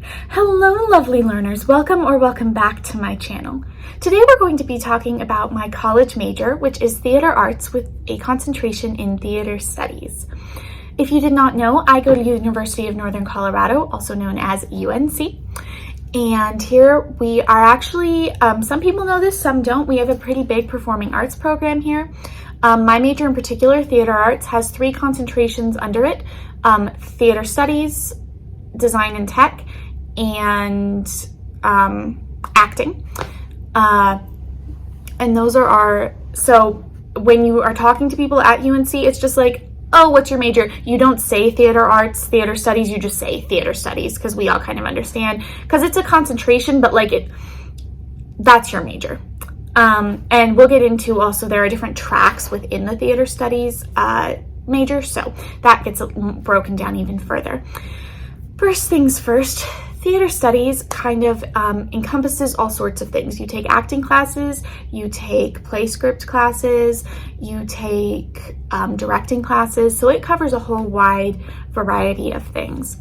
Hello, lovely learners. Welcome back to my channel. Today we're going to be talking about my college major, which is theater arts with a concentration in theater studies. If you did not know, I go to University of Northern Colorado, also known as UNC. And here we are actually, some people know this, some don't. We have a pretty big performing arts program here. My major in particular, theater arts, has 3 concentrations under it: theater studies, design and tech, and acting. And those are so when you are talking to people at UNC, it's just like, oh, what's your major? You don't say theater arts, theater studies, you just say theater studies, because we all kind of understand, because it's a concentration, but like that's your major. And we'll get into also, there are different tracks within the theater studies major, so that gets broken down even further. First things first, theater studies kind of encompasses all sorts of things. You take acting classes, you take play script classes, you take directing classes, so it covers a whole wide variety of things.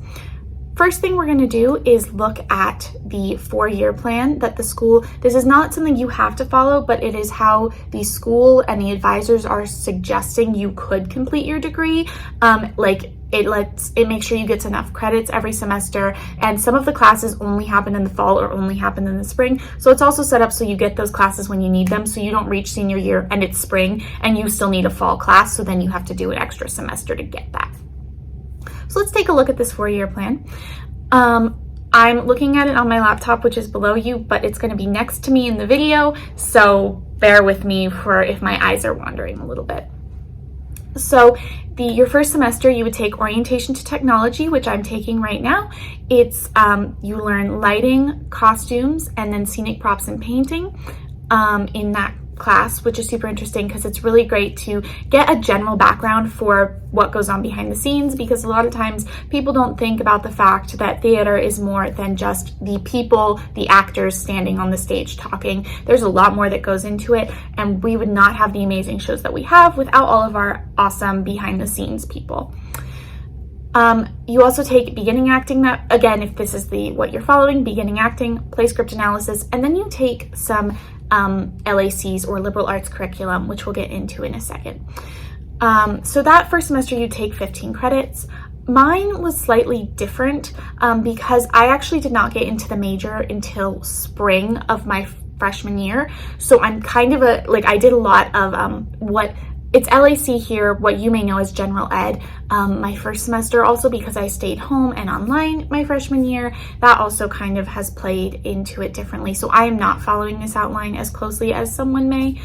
First thing we're going to do is look at the 4-year plan that the school, this is not something you have to follow, but it is how the school and the advisors are suggesting you could complete your degree. It makes sure you get enough credits every semester, and some of the classes only happen in the fall or only happen in the spring. So it's also set up so you get those classes when you need them, so you don't reach senior year and it's spring and you still need a fall class, so then you have to do an extra semester to get that. So let's take a look at this 4-year plan. I'm looking at it on my laptop, which is below you, but it's going to be next to me in the video, so bear with me for if my eyes are wandering a little bit. So your first semester, you would take orientation to technology, which I'm taking right now. It's you learn lighting, costumes, and then scenic props and painting in that class, which is super interesting because it's really great to get a general background for what goes on behind the scenes, because a lot of times people don't think about the fact that theater is more than just the people, the actors standing on the stage talking. There's a lot more that goes into it, and we would not have the amazing shows that we have without all of our awesome behind the scenes people. You also take beginning acting, that again, if this is what you're following, beginning acting, play script analysis, and then you take some LACs or liberal arts curriculum, which we'll get into in a second. So that first semester you take 15 credits. Mine was slightly different because I actually did not get into the major until spring of my freshman year. So I'm kind of I did a lot of it's LAC here, what you may know as general ed. My first semester also, because I stayed home and online my freshman year, that also kind of has played into it differently. So I am not following this outline as closely as someone may.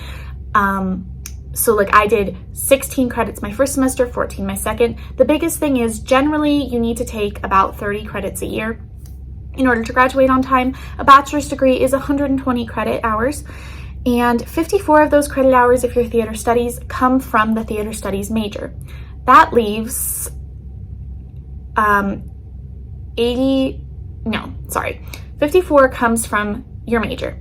So I did 16 credits my first semester, 14 my second. The biggest thing is generally you need to take about 30 credits a year in order to graduate on time. A bachelor's degree is 120 credit hours. And 54 of those credit hours, if you're theater studies, come from the theater studies major. That leaves 54 comes from your major.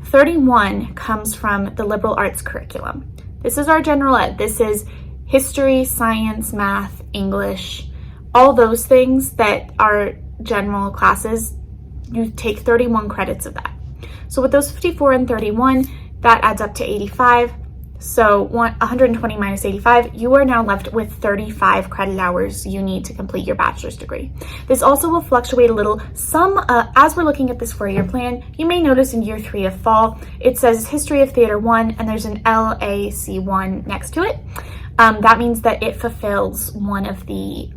31 comes from the liberal arts curriculum. This is our general ed. This is history, science, math, English, all those things that are general classes. You take 31 credits of that. So with those 54 and 31, that adds up to 85. So 120 minus 85, you are now left with 35 credit hours you need to complete your bachelor's degree. This also will fluctuate a little. As we're looking at this 4-year plan, you may notice in year 3 of fall, it says History of Theater 1, and there's an LAC1 next to it. That means that it fulfills one of the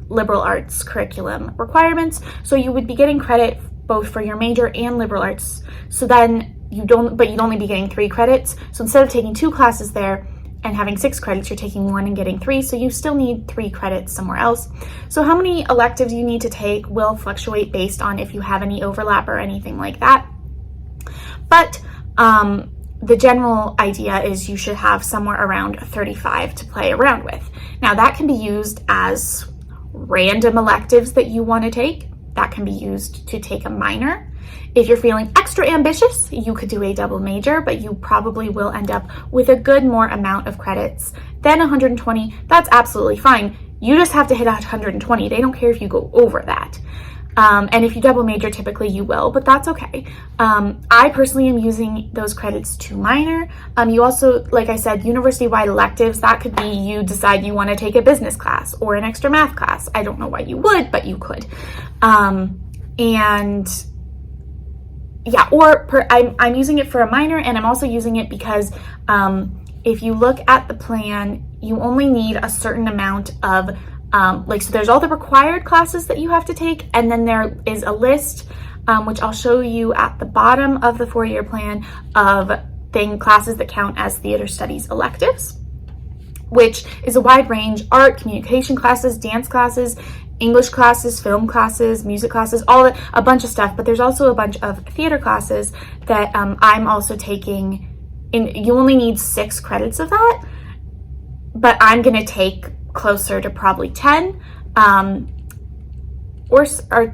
liberal arts curriculum requirements. So you would be getting credit both for your major and liberal arts. So then you'd only be getting 3 credits. So instead of taking 2 classes there and having 6 credits, you're taking 1 and getting 3. So you still need 3 credits somewhere else. So how many electives you need to take will fluctuate based on if you have any overlap or anything like that. But the general idea is you should have somewhere around 35 to play around with. Now that can be used as random electives that you want to take. that can be used to take a minor. If you're feeling extra ambitious, you could do a double major, but you probably will end up with a good more amount of credits than 120. That's absolutely fine. You just have to hit 120. They don't care if you go over that. And if you double major, typically you will, but that's okay. I personally am using those credits to minor. You also, like I said, university-wide electives, that could be you decide you want to take a business class or an extra math class. I don't know why you would, but you could. And yeah, I'm using it for a minor, and I'm also using it because if you look at the plan, you only need a certain amount of so there's all the required classes that you have to take, and then there is a list, which I'll show you at the bottom of the 4-year plan, of classes that count as theater studies electives, which is a wide range: art, communication classes, dance classes, English classes, film classes, music classes, a bunch of stuff. But there's also a bunch of theater classes that I'm also taking. You only need 6 credits of that, but I'm gonna take closer to probably 10 or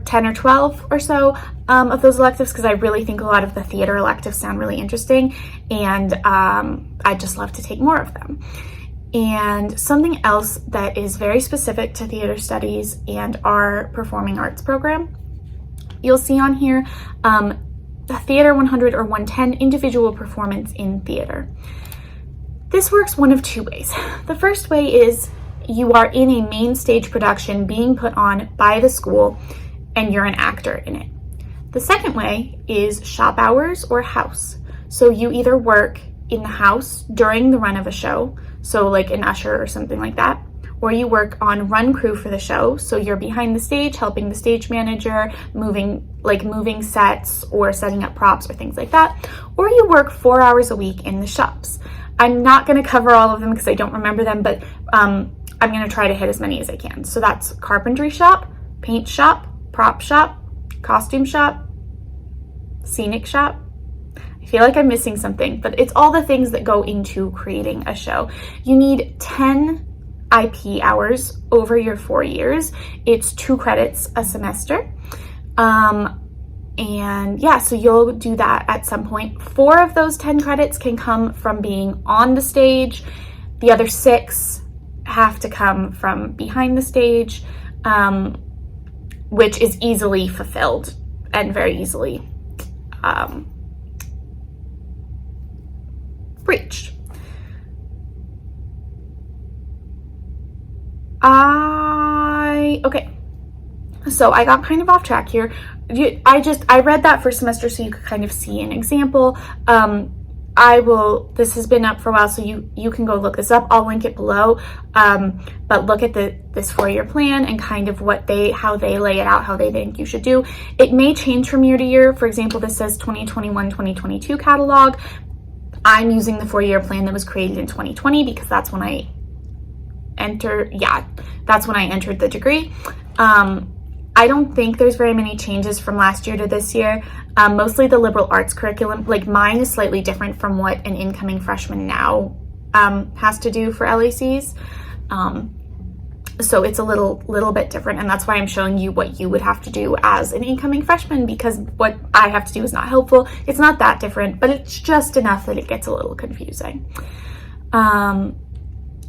10 or 12 or so of those electives, because I really think a lot of the theater electives sound really interesting, and I just love to take more of them. And something else that is very specific to theater studies and our performing arts program, you'll see on here the Theater 100 or 110 individual performance in theater. This works one of 2 ways. The first way is you are in a main stage production being put on by the school, and you're an actor in it. The second way is shop hours or house. So you either work in the house during the run of a show, so like an usher or something like that, or you work on run crew for the show, so you're behind the stage helping the stage manager, moving sets or setting up props or things like that, or you work 4 hours a week in the shops. I'm not going to cover all of them because I don't remember them, but I'm going to try to hit as many as I can. So that's carpentry shop, paint shop, prop shop, costume shop, scenic shop. I feel like I'm missing something, but it's all the things that go into creating a show. You need 10 IP hours over your 4 years. It's 2 credits a semester. And yeah, so you'll do that at some point. 4 of those 10 credits can come from being on the stage. The other 6 have to come from behind the stage, which is easily fulfilled and very easily reached. Okay, so I got kind of off track here. I read that first semester so you could kind of see an example. This has been up for a while, so you can go look this up. I'll link it below. But look at this 4-year plan and kind of how they lay it out, how they think you should do. It may change from year to year. For example, this says 2021-2022 catalog. I'm using the 4-year plan that was created in 2020 because that's when I entered the degree. I don't think there's very many changes from last year to this year. Mostly the liberal arts curriculum, like mine is slightly different from what an incoming freshman now has to do for LACs. So it's a little bit different, and that's why I'm showing you what you would have to do as an incoming freshman, because what I have to do is not helpful. It's not that different, but it's just enough that it gets a little confusing.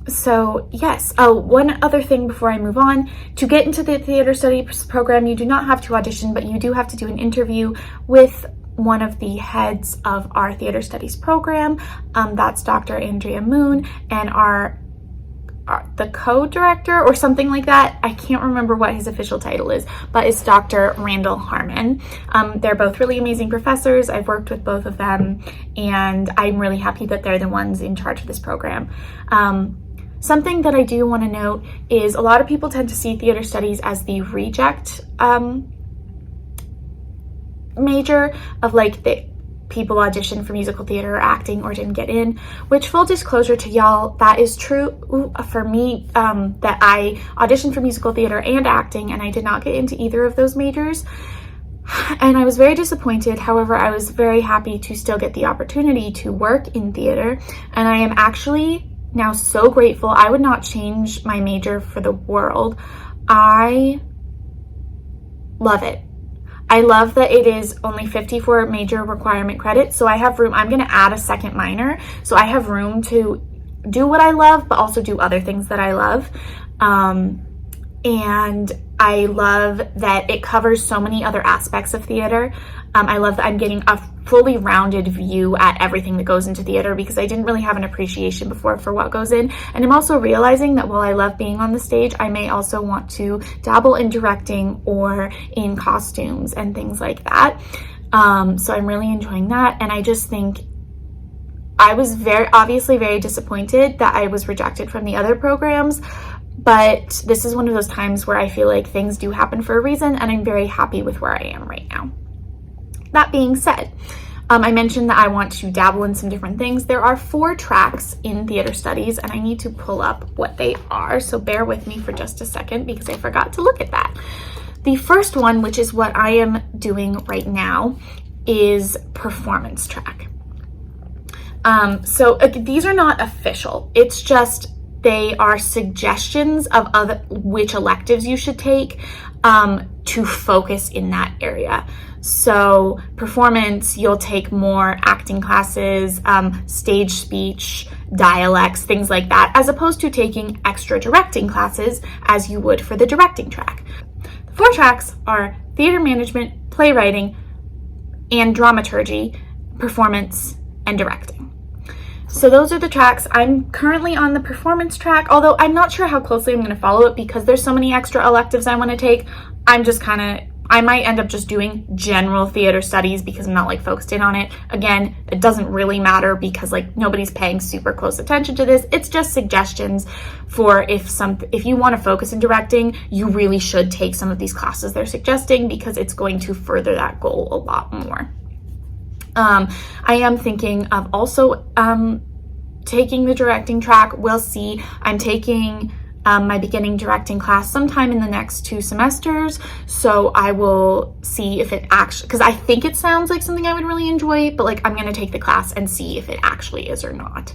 So yes, one other thing before I move on, to get into the theater studies program, you do not have to audition, but you do have to do an interview with one of the heads of our theater studies program. That's Dr. Andrea Moon, and the co-director or something like that. I can't remember what his official title is, but it's Dr. Randall Harmon. They're both really amazing professors. I've worked with both of them, and I'm really happy that they're the ones in charge of this program. Something that I do want to note is a lot of people tend to see theater studies as the reject major of like the people auditioned for musical theater or acting or didn't get in, which, full disclosure to y'all, that is true for me, that I auditioned for musical theater and acting, and I did not get into either of those majors. And I was very disappointed. However, I was very happy to still get the opportunity to work in theater, and I am actually now so grateful. I would not change my major for the world. I Love it. I love that it is only 54 major requirement credits, so I have room. I'm going to add a second minor, so I have room to do what I love, but also do other things that I love. And I love that it covers so many other aspects of theater. I love that I'm getting a fully rounded view at everything that goes into theater, because I didn't really have an appreciation before for what goes in. And I'm also realizing that while I love being on the stage, I may also want to dabble in directing or in costumes and things like that. So I'm really enjoying that. And I just think I was obviously very disappointed that I was rejected from the other programs, but this is one of those times where I feel like things do happen for a reason, and I'm very happy with where I am right now. That being said, I mentioned that I want to dabble in some different things. There are 4 tracks in theater studies, and I need to pull up what they are, so bear with me for just a second because I forgot to look at that. The first one, which is what I am doing right now, is performance track. So these are not official. It's just they are suggestions of which electives you should take to focus in that area. So performance, you'll take more acting classes, stage speech, dialects, things like that, as opposed to taking extra directing classes as you would for the directing track. The 4 tracks are theater management, playwriting, and dramaturgy, performance, and directing. So those are the tracks. I'm currently on the performance track, although I'm not sure how closely I'm going to follow it because there's so many extra electives I want to take. I might end up just doing general theater studies because I'm not like focused in on it. Again, it doesn't really matter because like nobody's paying super close attention to this. It's just suggestions for if you want to focus in directing, you really should take some of these classes they're suggesting because it's going to further that goal a lot more. I am thinking of also taking the directing track. We'll see. I'm taking my beginning directing class sometime in the next 2 semesters, so I will see if it actually, because I think it sounds like something I would really enjoy, but like I'm going to take the class and see if it actually is or not.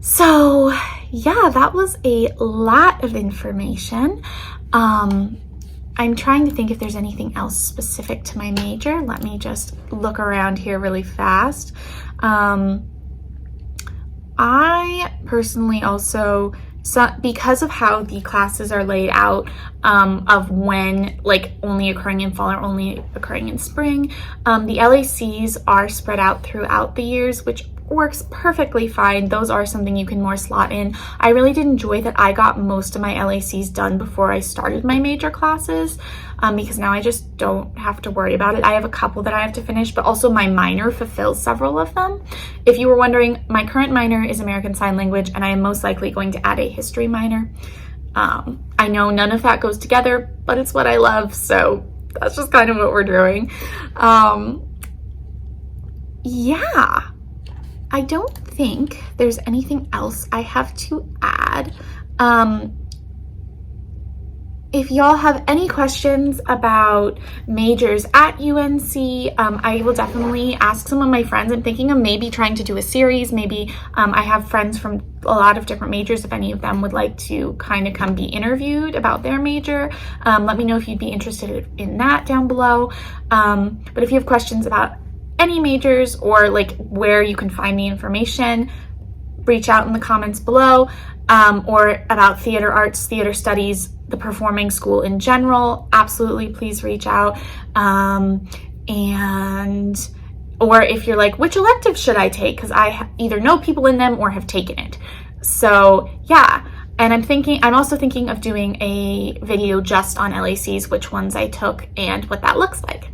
So yeah, that was a lot of information. I'm trying to think if there's anything else specific to my major. Let me just look around here really fast. I personally also, because of how the classes are laid out, of when like only occurring in fall or only occurring in spring, the LACs are spread out throughout the years, which works perfectly fine. Those are something you can more slot in. I really did enjoy that I got most of my LACs done before I started my major classes, because now I just don't have to worry about it. I have a couple that I have to finish, but also my minor fulfills several of them. If you were wondering, my current minor is American Sign Language, and I am most likely going to add a history minor. I know none of that goes together, but it's what I love, so that's just kind of what we're doing. Yeah. I don't think there's anything else I have to add. If y'all have any questions about majors at UNC, I will definitely ask some of my friends. I'm thinking of maybe trying to do a series. Maybe I have friends from a lot of different majors. If any of them would like to kind of come be interviewed about their major, let me know if you'd be interested in that down below. But if you have questions about any majors or like where you can find the information, reach out in the comments below, or about theater arts, theater studies, the performing school in general, absolutely please reach out. Or if you're like, which elective should I take? Because I either know people in them or have taken it. So yeah, and I'm also thinking of doing a video just on LACs, which ones I took and what that looks like.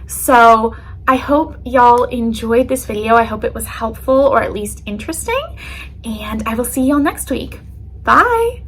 So I hope y'all enjoyed this video. I hope it was helpful or at least interesting, and I will see y'all next week. Bye.